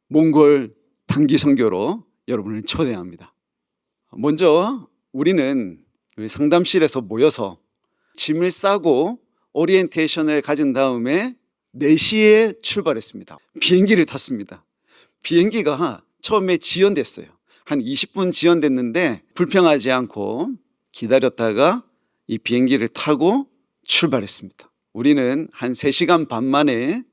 몽골 단기 선교로 여러분을 초대합니다. 먼저 우리는 상담실에서 모여서 짐을 싸고 오리엔테이션을 가진 다음에 4시에 출발했습니다. 비행기를 탔습니다. 비행기가 처음에 지연됐어요. 한 20분 지연됐는데 불평하지 않고 기다렸다가 이 비행기를 타고 출발했습니다. 우리는 한 3시간 반 만에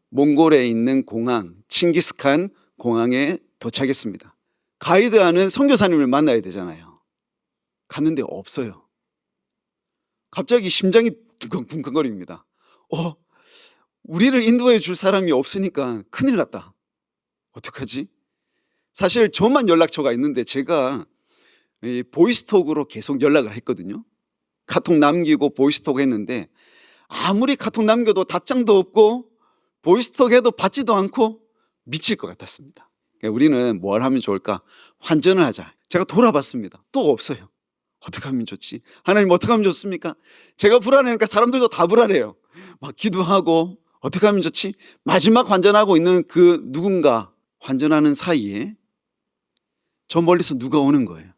몽골에 있는 공항, 칭기스칸 공항에 도착했습니다. 가이드하는 선교사님을 만나야 되잖아요. 갔는데 없어요. 갑자기 심장이 쿵쿵거립니다. 우리를 인도해 줄 사람이 없으니까 큰일 났다. 어떡하지? 사실 저만 연락처가 있는데 제가 보이스톡으로 계속 연락을 했거든요. 카톡 남기고 보이스톡 했는데 아무리 카톡 남겨도 답장도 없고 보이스톡 해도 받지도 않고 미칠 것 같았습니다. 우리는 뭘 하면 좋을까? 환전을 하자. 제가 돌아봤습니다. 또 없어요. 어떻게 하면 좋지? 하나님 어떻게 하면 좋습니까? 제가 불안해니까 사람들도 다 불안해요. 막 기도하고 어떻게 하면 좋지? 마지막 환전하고 있는 그 누군가 환전하는 사이에 저 멀리서 누가 오는 거예요.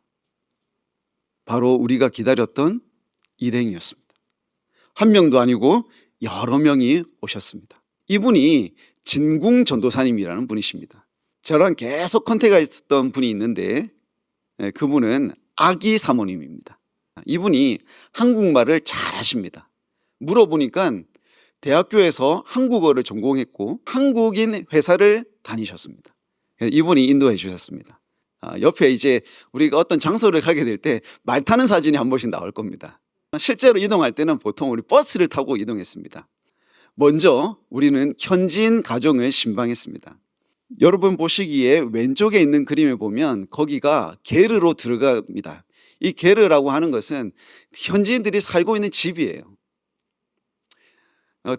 바로 우리가 기다렸던 일행이었습니다. 한 명도 아니고 여러 명이 오셨습니다. 이분이 진궁 전도사님이라는 분이십니다. 저랑 계속 컨택가 있었던 분이 있는데 그분은 아기 사모님입니다. 이분이 한국말을 잘 하십니다. 물어보니까 대학교에서 한국어를 전공했고 한국인 회사를 다니셨습니다. 이분이 인도해 주셨습니다. 옆에 이제 우리가 어떤 장소를 가게 될 때 말 타는 사진이 한 번씩 나올 겁니다. 실제로 이동할 때는 보통 우리 버스를 타고 이동했습니다. 먼저 우리는 현지인 가정을 신방했습니다. 여러분 보시기에 왼쪽에 있는 그림에 보면 거기가 게르로 들어갑니다. 이 게르라고 하는 것은 현지인들이 살고 있는 집이에요.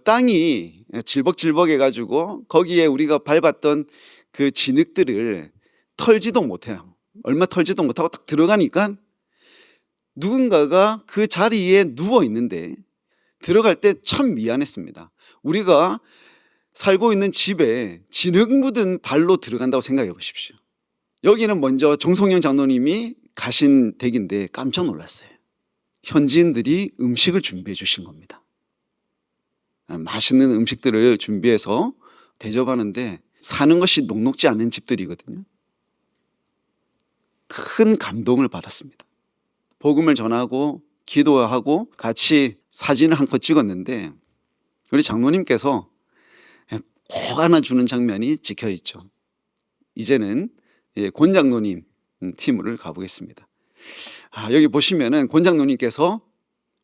땅이 질벅질벅해 가지고 거기에 우리가 밟았던 그 진흙들을 털지도 못해요. 얼마 털지도 못하고 딱 들어가니까 누군가가 그 자리에 누워 있는데 들어갈 때 참 미안했습니다. 우리가 살고 있는 집에 진흙 묻은 발로 들어간다고 생각해 보십시오. 여기는 먼저 정성영 장로님이 가신 댁인데 깜짝 놀랐어요. 현지인들이 음식을 준비해 주신 겁니다. 맛있는 음식들을 준비해서 대접하는데 사는 것이 녹록지 않은 집들이거든요. 큰 감동을 받았습니다. 복음을 전하고 기도하고 같이 사진을 한 컷 찍었는데 우리 장로님께서 꼭 안아주는 장면이 찍혀있죠. 이제는 권 장로님 팀으로 가보겠습니다. 여기 보시면은 권 장로님께서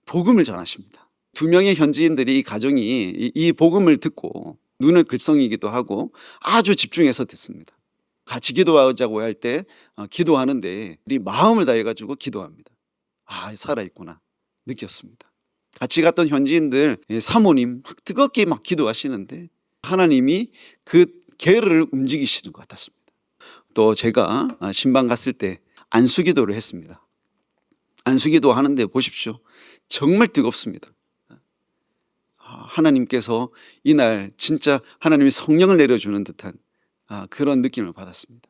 복음을 전하십니다. 2명의 현지인들이 이 가정이 이 복음을 듣고 눈을 글썽이기도 하고 아주 집중해서 듣습니다. 같이 기도하자고 할 때 기도하는데 우리 마음을 다해가지고 기도합니다. 살아있구나 느꼈습니다. 같이 갔던 현지인들 사모님 막 뜨겁게 막 기도하시는데 하나님이 그 게르를 움직이시는 것 같았습니다. 또 제가 신방 갔을 때 안수기도를 했습니다. 안수기도 하는데 보십시오. 정말 뜨겁습니다. 하나님께서 이날 진짜 하나님이 성령을 내려주는 듯한 그런 느낌을 받았습니다.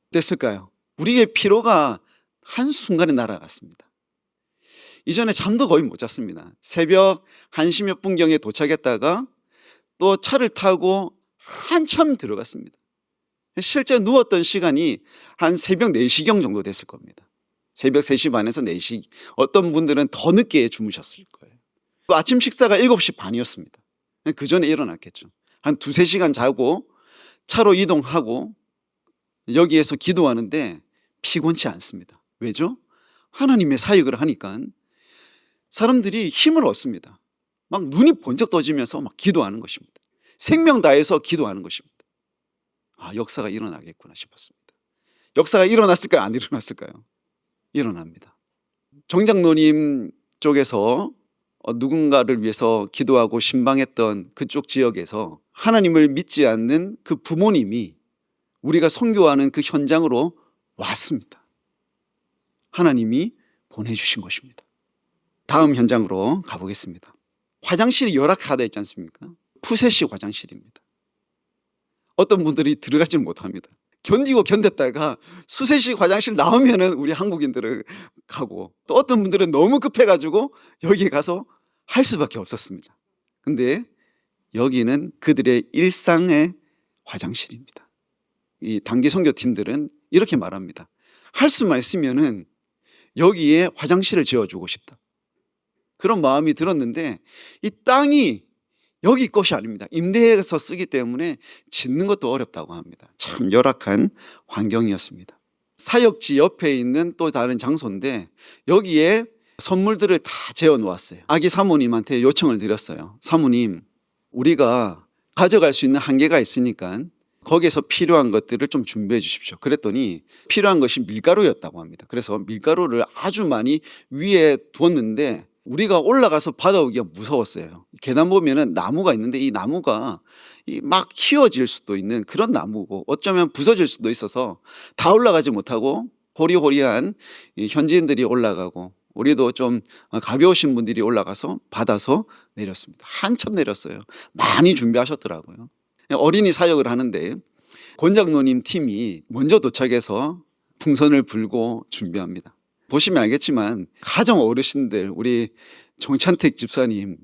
어땠을까요? 우리의 피로가 한순간에 날아갔습니다. 이전에 잠도 거의 못 잤습니다. 새벽 1시 몇 분경에 도착했다가 또 차를 타고 한참 들어갔습니다. 실제 누웠던 시간이 한 새벽 4시경 정도 됐을 겁니다. 새벽 3시 반에서 4시, 어떤 분들은 더 늦게 주무셨을 거예요. 또 아침 식사가 7시 반이었습니다. 그 전에 일어났겠죠. 한 2-3시간 자고 차로 이동하고 여기에서 기도하는데 피곤치 않습니다. 왜죠? 하나님의 사역을 하니까 사람들이 힘을 얻습니다. 막 눈이 번쩍 떠지면서 막 기도하는 것입니다. 생명 다해서 기도하는 것입니다. 역사가 일어나겠구나 싶었습니다. 역사가 일어났을까요? 안 일어났을까요? 일어납니다. 정장로님 쪽에서 누군가를 위해서 기도하고 신방했던 그쪽 지역에서 하나님을 믿지 않는 그 부모님이 우리가 선교하는 그 현장으로 왔습니다. 하나님이 보내주신 것입니다. 다음 현장으로 가보겠습니다. 화장실이 열악하다 했지 않습니까? 푸세식 화장실입니다. 어떤 분들이 들어가지 못합니다. 견디고 견뎠다가 수세식 화장실 나오면은 우리 한국인들은 가고, 또 어떤 분들은 너무 급해가지고 여기에 가서 할 수밖에 없었습니다. 근데 여기는 그들의 일상의 화장실입니다. 이 단기 선교팀들은 이렇게 말합니다. 할 수만 있으면은 여기에 화장실을 지어주고 싶다. 그런 마음이 들었는데 이 땅이 여기 것이 아닙니다. 임대해서 쓰기 때문에 짓는 것도 어렵다고 합니다. 참 열악한 환경이었습니다. 사역지 옆에 있는 또 다른 장소인데 여기에 선물들을 다 재워 놓았어요. 아기 사모님한테 요청을 드렸어요. 사모님, 우리가 가져갈 수 있는 한계가 있으니까 거기에서 필요한 것들을 좀 준비해 주십시오. 그랬더니 필요한 것이 밀가루였다고 합니다. 그래서 밀가루를 아주 많이 위에 두었는데 우리가 올라가서 받아오기가 무서웠어요. 계단 보면은 나무가 있는데 이 나무가 막 휘어질 수도 있는 그런 나무고 어쩌면 부서질 수도 있어서 다 올라가지 못하고 호리호리한 현지인들이 올라가고 우리도 좀 가벼우신 분들이 올라가서 받아서 내렸습니다. 한참 내렸어요. 많이 준비하셨더라고요. 어린이 사역을 하는데 권장로님 팀이 먼저 도착해서 풍선을 불고 준비합니다. 보시면 알겠지만 가정 어르신들, 우리 정찬택 집사님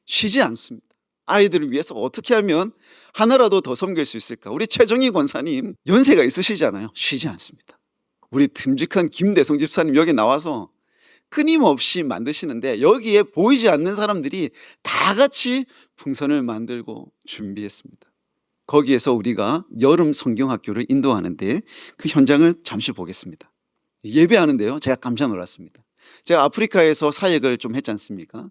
쉬지 않습니다. 아이들을 위해서 어떻게 하면 하나라도 더 섬길 수 있을까? 우리 최정희 권사님 연세가 있으시잖아요. 쉬지 않습니다. 우리 듬직한 김대성 집사님 여기 나와서 끊임없이 만드시는데 여기에 보이지 않는 사람들이 다 같이 풍선을 만들고 준비했습니다. 거기에서 우리가 여름 성경학교를 인도하는데 그 현장을 잠시 보겠습니다. 예배하는데요, 제가 깜짝 놀랐습니다. 제가 아프리카에서 사역을 좀 했지 않습니까?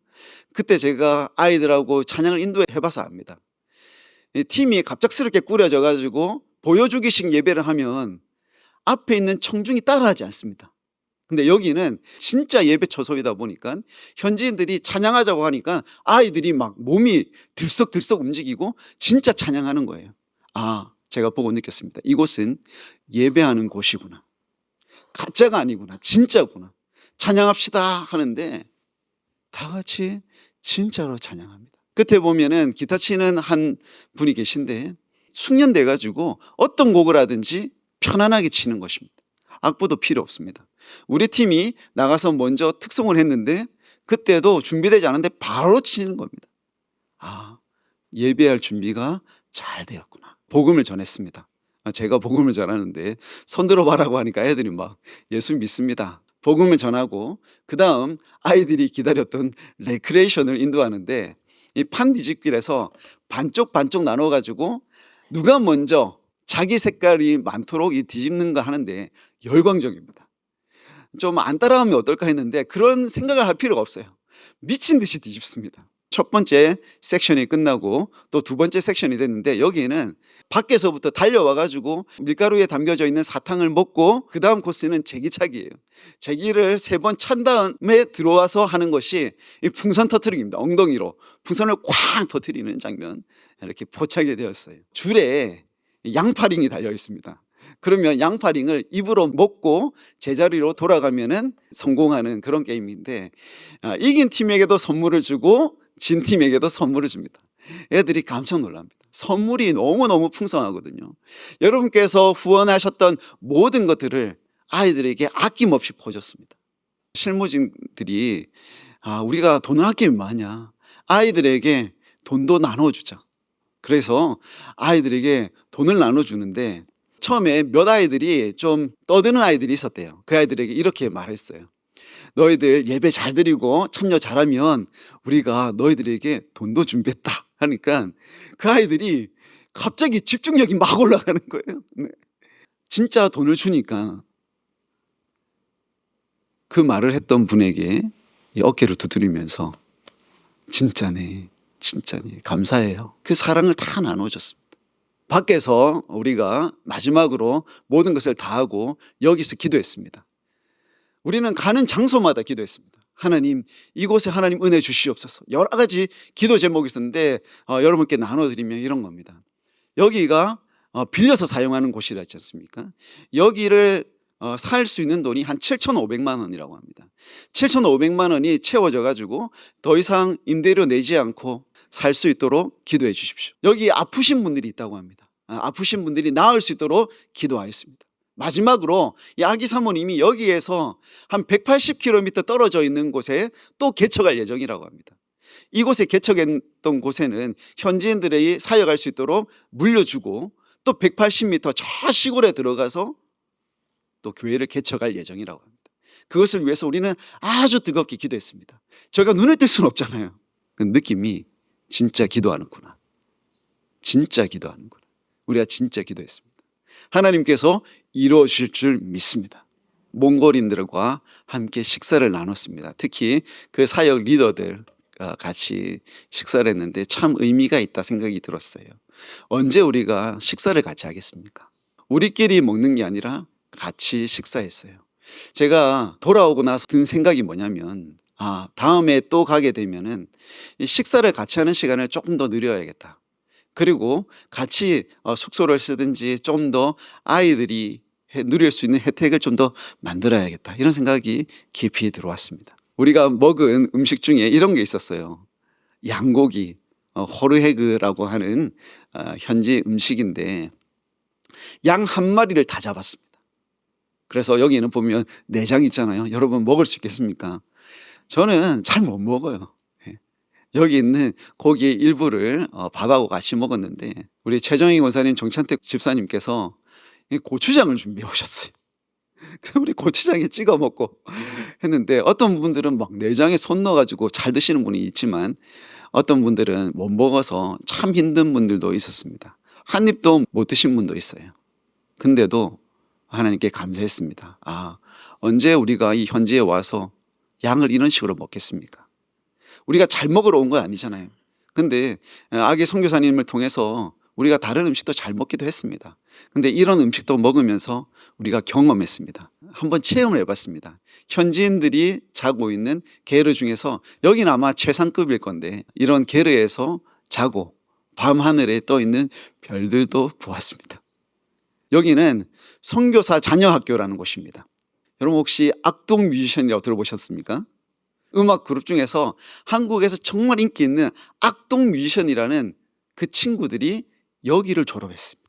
그때 제가 아이들하고 찬양을 인도해봐서 압니다. 팀이 갑작스럽게 꾸려져 가지고 보여주기식 예배를 하면 앞에 있는 청중이 따라하지 않습니다. 근데 여기는 진짜 예배 처소이다 보니까 현지인들이 찬양하자고 하니까 아이들이 막 몸이 들썩들썩 움직이고 진짜 찬양하는 거예요. 아, 제가 보고 느꼈습니다. 이곳은 예배하는 곳이구나. 가짜가 아니구나. 진짜구나. 찬양합시다 하는데 다 같이 진짜로 찬양합니다. 끝에 보면은 기타 치는 한 분이 계신데 숙련돼 가지고 어떤 곡을 하든지 편안하게 치는 것입니다. 악보도 필요 없습니다. 우리 팀이 나가서 먼저 특송을 했는데 그때도 준비되지 않은데 바로 치는 겁니다. 아, 예배할 준비가 잘 되었구나. 복음을 전했습니다. 제가 복음을 전하는데 손 들어봐라고 하니까 애들이 막 예수 믿습니다. 복음을 전하고 그 다음 아이들이 기다렸던 레크레이션을 인도하는데 이 판 뒤집기에서 반쪽 나눠가지고 누가 먼저 자기 색깔이 많도록 이 뒤집는가 하는데 열광적입니다. 좀 안 따라하면 어떨까 했는데 그런 생각을 할 필요가 없어요. 미친 듯이 뒤집습니다. 첫 번째 섹션이 끝나고 또 두 번째 섹션이 됐는데 여기에는 밖에서부터 달려와가지고 밀가루에 담겨져 있는 사탕을 먹고 그 다음 코스는 제기차기예요. 제기를 3번 찬 다음에 들어와서 하는 것이 이 풍선 터트리기입니다. 엉덩이로 풍선을 쾅 터트리는 장면 이렇게 포착이 되었어요. 줄에 양파링이 달려 있습니다. 그러면 양파링을 입으로 먹고 제자리로 돌아가면은 성공하는 그런 게임인데 이긴 팀에게도 선물을 주고 진 팀에게도 선물을 줍니다. 애들이 깜짝 놀랍니다. 선물이 너무너무 풍성하거든요. 여러분께서 후원하셨던 모든 것들을 아이들에게 아낌없이 퍼줬습니다. 실무진들이 우리가 돈을 아끼면 뭐하냐, 아이들에게 돈도 나눠주자. 그래서 아이들에게 돈을 나눠주는데 처음에 몇 아이들이 좀 떠드는 아이들이 있었대요. 그 아이들에게 이렇게 말했어요. 너희들 예배 잘 드리고 참여 잘하면 우리가 너희들에게 돈도 준비했다 하니까 그 아이들이 갑자기 집중력이 막 올라가는 거예요. 네. 진짜 돈을 주니까 그 말을 했던 분에게 어깨를 두드리면서 진짜네 감사해요. 그 사랑을 다 나눠줬습니다. 밖에서 우리가 마지막으로 모든 것을 다 하고 여기서 기도했습니다. 우리는 가는 장소마다 기도했습니다. 하나님, 이곳에 하나님 은혜 주시옵소서. 여러 가지 기도 제목이 있었는데 여러분께 나눠드리면 이런 겁니다. 여기가 빌려서 사용하는 곳이라 했지 않습니까? 여기를 살 수 있는 돈이 한 7,500만 원이라고 합니다. 7,500만 원이 채워져 가지고 더 이상 임대료 내지 않고 살 수 있도록 기도해 주십시오. 여기 아프신 분들이 있다고 합니다. 아프신 분들이 나을 수 있도록 기도하였습니다. 마지막으로 이 아기 사모님이 여기에서 한 180km 떨어져 있는 곳에 또 개척할 예정이라고 합니다. 이곳에 개척했던 곳에는 현지인들이 사역할 수 있도록 물려주고 또 180m 저 시골에 들어가서 또 교회를 개척할 예정이라고 합니다. 그것을 위해서 우리는 아주 뜨겁게 기도했습니다. 저희가 눈에 띌 수는 없잖아요. 그 느낌이 진짜 기도하는구나. 진짜 기도하는구나. 우리가 진짜 기도했습니다. 하나님께서 이루어 주실 줄 믿습니다. 몽골인들과 함께 식사를 나눴습니다. 특히 그 사역 리더들 같이 식사를 했는데 참 의미가 있다 생각이 들었어요. 언제 우리가 식사를 같이 하겠습니까? 우리끼리 먹는 게 아니라 같이 식사했어요. 제가 돌아오고 나서 든 생각이 뭐냐면 다음에 또 가게 되면은 이 식사를 같이 하는 시간을 조금 더 늘려야겠다. 그리고 같이 숙소를 쓰든지 좀 더 아이들이 누릴 수 있는 혜택을 좀 더 만들어야겠다. 이런 생각이 깊이 들어왔습니다. 우리가 먹은 음식 중에 이런 게 있었어요. 양고기, 호르헤그라고 하는 현지 음식인데 양 한 마리를 다 잡았습니다. 그래서 여기는 보면 내장 있잖아요. 여러분 먹을 수 있겠습니까? 저는 잘 못 먹어요. 여기 있는 고기의 일부를 밥하고 같이 먹었는데 우리 최정희 권사님, 정찬택 집사님께서 고추장을 준비해 오셨어요. 그래서 우리 고추장에 찍어 먹고 했는데 어떤 분들은 막 내장에 손 넣어가지고 잘 드시는 분이 있지만 어떤 분들은 못 먹어서 참 힘든 분들도 있었습니다. 한 입도 못 드신 분도 있어요. 근데도 하나님께 감사했습니다. 언제 우리가 이 현지에 와서 양을 이런 식으로 먹겠습니까? 우리가 잘 먹으러 온 건 아니잖아요. 근데 아기 선교사님을 통해서 우리가 다른 음식도 잘 먹기도 했습니다. 근데 이런 음식도 먹으면서 우리가 경험했습니다. 한번 체험을 해봤습니다. 현지인들이 자고 있는 게르 중에서 여기는 아마 최상급일 건데 이런 게르에서 자고 밤하늘에 떠 있는 별들도 보았습니다. 여기는 선교사 자녀학교라는 곳입니다. 여러분 혹시 악동 뮤지션이라고 들어보셨습니까? 음악 그룹 중에서 한국에서 정말 인기 있는 악동 뮤지션이라는 그 친구들이 여기를 졸업했습니다.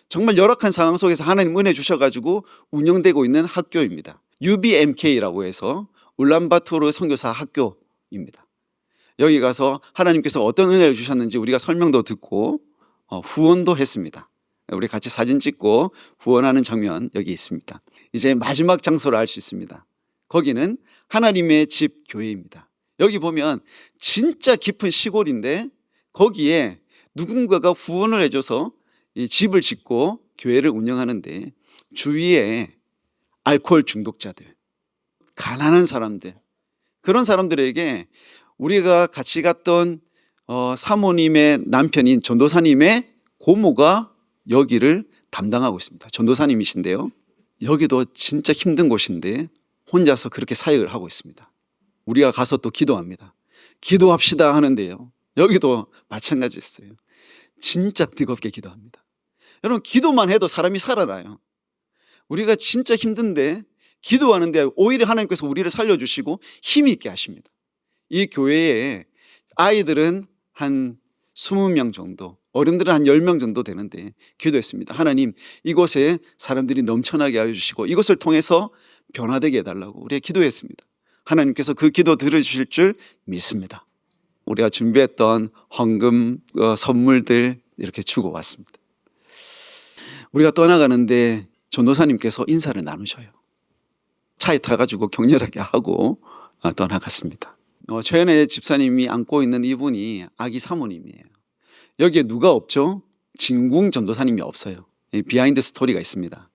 정말 열악한 상황 속에서 하나님 은혜 주셔가지고 운영되고 있는 학교입니다. UBMK라고 해서 울란바토르 선교사 학교입니다. 여기 가서 하나님께서 어떤 은혜를 주셨는지 우리가 설명도 듣고 후원도 했습니다. 우리 같이 사진 찍고 후원하는 장면 여기 있습니다. 이제 마지막 장소를 알 수 있습니다. 거기는 하나님의 집 교회입니다. 여기 보면 진짜 깊은 시골인데 거기에 누군가가 후원을 해줘서 이 집을 짓고 교회를 운영하는데 주위에 알코올 중독자들, 가난한 사람들, 그런 사람들에게 우리가 같이 갔던 사모님의 남편인 전도사님의 고모가 여기를 담당하고 있습니다. 전도사님이신데요. 여기도 진짜 힘든 곳인데 혼자서 그렇게 사역을 하고 있습니다. 우리가 가서 또 기도합니다. 기도합시다 하는데요. 여기도 마찬가지였어요. 진짜 뜨겁게 기도합니다. 여러분 기도만 해도 사람이 살아나요. 우리가 진짜 힘든데 기도하는데 오히려 하나님께서 우리를 살려주시고 힘이 있게 하십니다. 이 교회에 아이들은 한 20명 정도, 어른들은 한 10명 정도 되는데 기도했습니다. 하나님 이곳에 사람들이 넘쳐나게 하여 주시고 이것을 통해서 변화되게 해달라고 우리가 기도했습니다. 하나님께서 그 기도 들어주실 줄 믿습니다. 우리가 준비했던 헌금, 선물들 이렇게 주고 왔습니다. 우리가 떠나가는데 전도사님께서 인사를 나누셔요. 차에 타가지고 격렬하게 하고 떠나갔습니다. 최연애 집사님이 안고 있는 이분이 아기 사모님이에요. 여기에 누가 없죠? 진궁 전도사님이 없어요. 비하인드 스토리가 있습니다.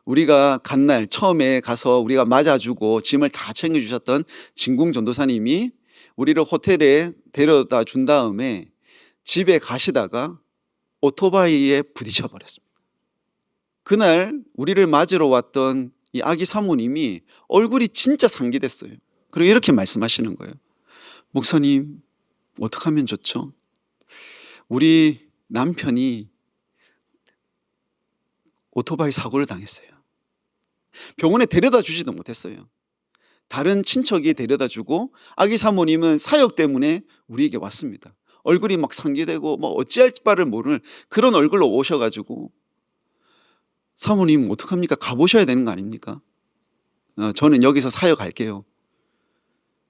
우리가 간 날 처음에 가서 우리가 맞아주고 짐을 다 챙겨주셨던 진궁 전도사님이 우리를 호텔에 데려다 준 다음에 집에 가시다가 오토바이에 부딪혀 버렸습니다. 그날 우리를 맞으러 왔던 이 아기 사모님이 얼굴이 진짜 상기됐어요. 그리고 이렇게 말씀하시는 거예요. 목사님, 어떻게 하면 좋죠? 우리 남편이 오토바이 사고를 당했어요. 병원에 데려다 주지도 못했어요. 다른 친척이 데려다 주고 아기 사모님은 사역 때문에 우리에게 왔습니다. 얼굴이 막 상기되고 뭐 어찌할 바를 모르는 그런 얼굴로 오셔가지고 사모님 어떡합니까? 가보셔야 되는 거 아닙니까? 저는 여기서 사역할게요.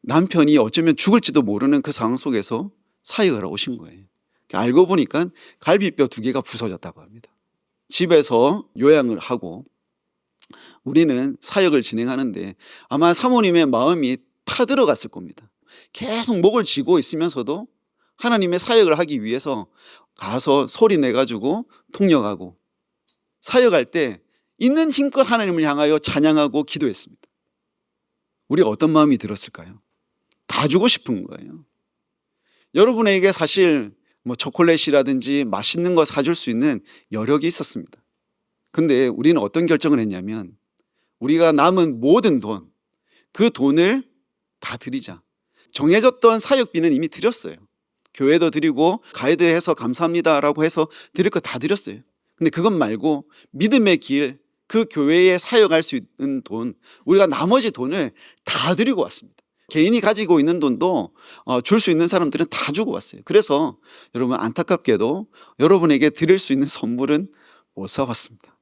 남편이 어쩌면 죽을지도 모르는 그 상황 속에서 사역을 오신 거예요. 알고 보니까 갈비뼈 2개가 부서졌다고 합니다. 집에서 요양을 하고 우리는 사역을 진행하는데 아마 사모님의 마음이 타들어갔을 겁니다. 계속 목을 쥐고 있으면서도 하나님의 사역을 하기 위해서 가서 소리 내가지고 통역하고 사역할 때 있는 힘껏 하나님을 향하여 찬양하고 기도했습니다. 우리가 어떤 마음이 들었을까요? 다 주고 싶은 거예요. 여러분에게 사실 뭐 초콜릿이라든지 맛있는 거 사줄 수 있는 여력이 있었습니다. 근데 우리는 어떤 결정을 했냐면 우리가 남은 모든 돈, 그 돈을 다 드리자. 정해졌던 사역비는 이미 드렸어요. 교회도 드리고 가이드해서 감사합니다라고 해서 드릴 거 다 드렸어요. 근데 그것 말고 믿음의 길, 그 교회에 사역할 수 있는 돈, 우리가 나머지 돈을 다 드리고 왔습니다. 개인이 가지고 있는 돈도 줄 수 있는 사람들은 다 주고 왔어요. 그래서 여러분 안타깝게도 여러분에게 드릴 수 있는 선물은 못 사왔습니다.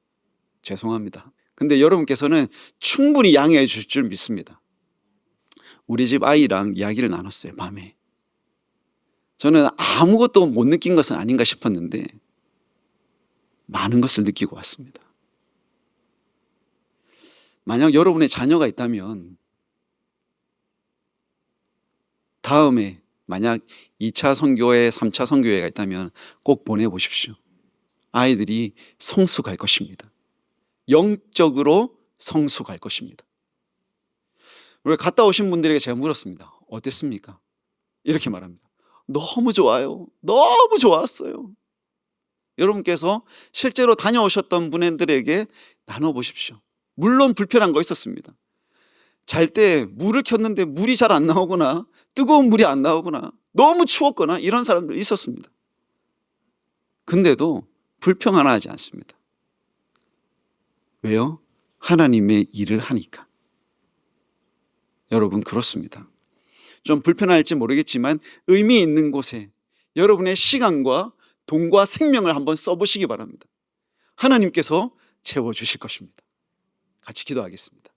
죄송합니다. 근데 여러분께서는 충분히 양해해 주실 줄 믿습니다. 우리 집 아이랑 이야기를 나눴어요. 밤에. 저는 아무것도 못 느낀 것은 아닌가 싶었는데 많은 것을 느끼고 왔습니다. 만약 여러분의 자녀가 있다면 다음에 만약 2차 선교회, 3차 선교회가 있다면 꼭 보내보십시오. 아이들이 성숙할 것입니다. 영적으로 성숙할 것입니다. 우리 갔다 오신 분들에게 제가 물었습니다. 어땠습니까? 이렇게 말합니다. 너무 좋아요. 너무 좋았어요. 여러분께서 실제로 다녀오셨던 분들에게 나눠보십시오. 물론 불편한 거 있었습니다. 잘 때 물을 켰는데 물이 잘 안 나오거나 뜨거운 물이 안 나오거나 너무 추웠거나 이런 사람들 있었습니다. 근데도 불평하지 않습니다. 왜요? 하나님의 일을 하니까. 여러분 그렇습니다. 좀 불편할지 모르겠지만 의미 있는 곳에 여러분의 시간과 돈과 생명을 한번 써보시기 바랍니다. 하나님께서 채워주실 것입니다. 같이 기도하겠습니다.